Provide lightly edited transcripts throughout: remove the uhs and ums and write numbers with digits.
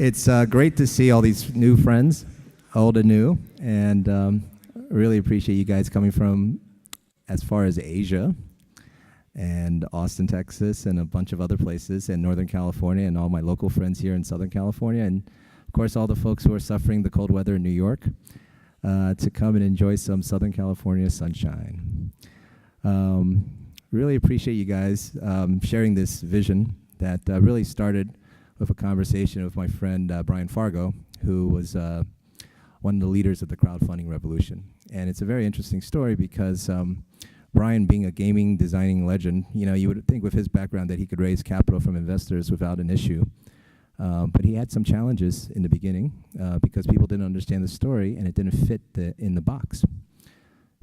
It's great to see all these new friends, old and new, and really appreciate you guys coming from as far as Asia and Austin, Texas, and a bunch of other places, and Northern California, and all my local friends here in Southern California, and of course all the folks who are suffering the cold weather in New York to come and enjoy some Southern California sunshine. Really appreciate you guys sharing this vision that really started with a conversation with my friend Brian Fargo, who was one of the leaders of the crowdfunding revolution. And it's a very interesting story because Brian, being a gaming designing legend, you would think with his background that he could raise capital from investors without an issue. But he had some challenges in the beginning because people didn't understand the story and it didn't fit in the box.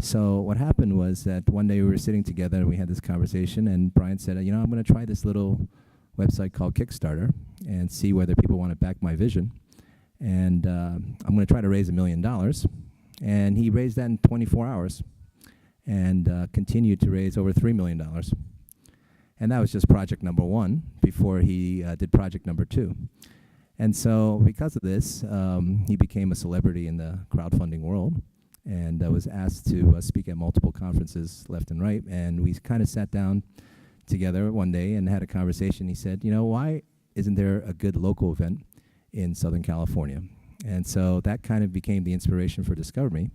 So what happened was that one day we were sitting together and we had this conversation, and Brian said, I'm going to try this little website called Kickstarter and see whether people want to back my vision. And I'm going to try to raise $1 million. And he raised that in 24 hours and continued to raise over $3 million. And that was just project number one before he did project number two. And so because of this, he became a celebrity in the crowdfunding world and was asked to speak at multiple conferences left and right. And we kind of sat down together one day and had a conversation. He said, why isn't there a good local event in Southern California? And so that kind of became the inspiration for DiscoverMe,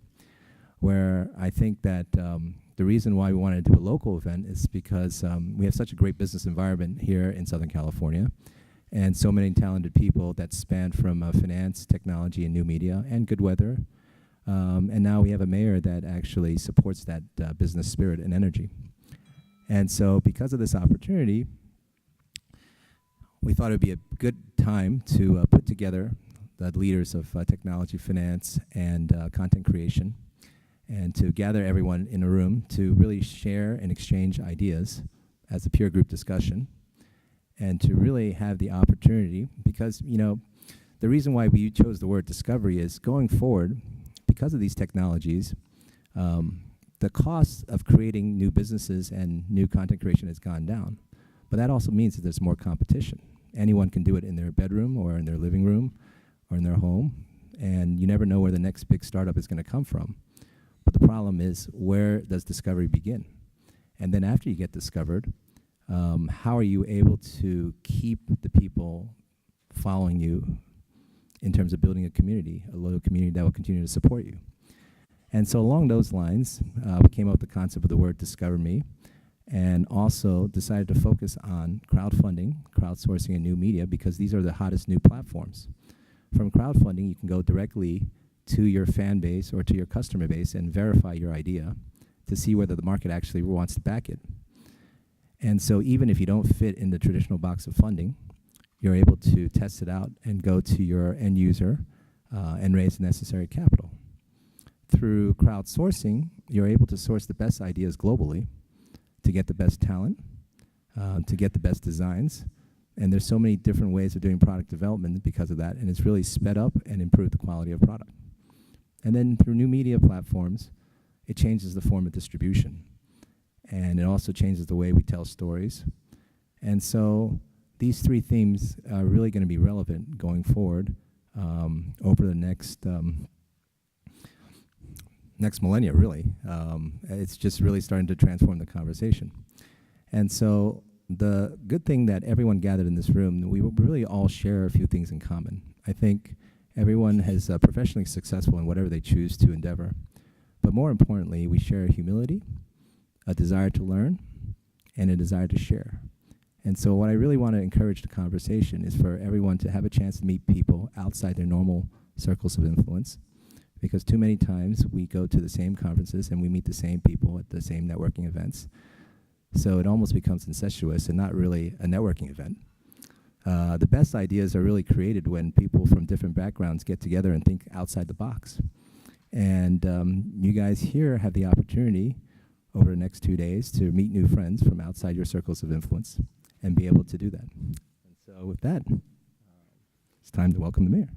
where I think that the reason why we wanted to do a local event is because we have such a great business environment here in Southern California, and so many talented people that span from finance, technology, and new media, and good weather. And now we have a mayor that actually supports that business spirit and energy. And so because of this opportunity, we thought it would be a good time to put together the leaders of technology, finance, and content creation, and to gather everyone in a room to really share and exchange ideas as a peer group discussion, and to really have the opportunity, because the reason why we chose the word discovery is going forward, because of these technologies, the cost of creating new businesses and new content creation has gone down. But that also means that there's more competition. Anyone can do it in their bedroom or in their living room or in their home, and you never know where the next big startup is going to come from. But the problem is, where does discovery begin? And then after you get discovered, how are you able to keep the people following you in terms of building a community, a loyal community that will continue to support you? And so along those lines, we came up with the concept of the word DiscoverMe, and also decided to focus on crowdfunding, crowdsourcing, and new media, because these are the hottest new platforms. From crowdfunding, you can go directly to your fan base or to your customer base and verify your idea to see whether the market actually wants to back it. And so even if you don't fit in the traditional box of funding, you're able to test it out and go to your end user and raise the necessary capital. Through crowdsourcing, you're able to source the best ideas globally to get the best talent, to get the best designs. And there's so many different ways of doing product development because of that, and it's really sped up and improved the quality of product. And then through new media platforms, it changes the form of distribution. And it also changes the way we tell stories. And so these three themes are really going to be relevant going forward over the next millennia, really. It's just really starting to transform the conversation. And so the good thing that everyone gathered in this room, we really all share a few things in common. I think everyone is professionally successful in whatever they choose to endeavor. But more importantly, we share humility, a desire to learn, and a desire to share. And so what I really want to encourage the conversation is for everyone to have a chance to meet people outside their normal circles of influence, because too many times we go to the same conferences and we meet the same people at the same networking events. So it almost becomes incestuous and not really a networking event. The best ideas are really created when people from different backgrounds get together and think outside the box. And you guys here have the opportunity over the next 2 days to meet new friends from outside your circles of influence and be able to do that. And so with that, it's time to welcome the mayor.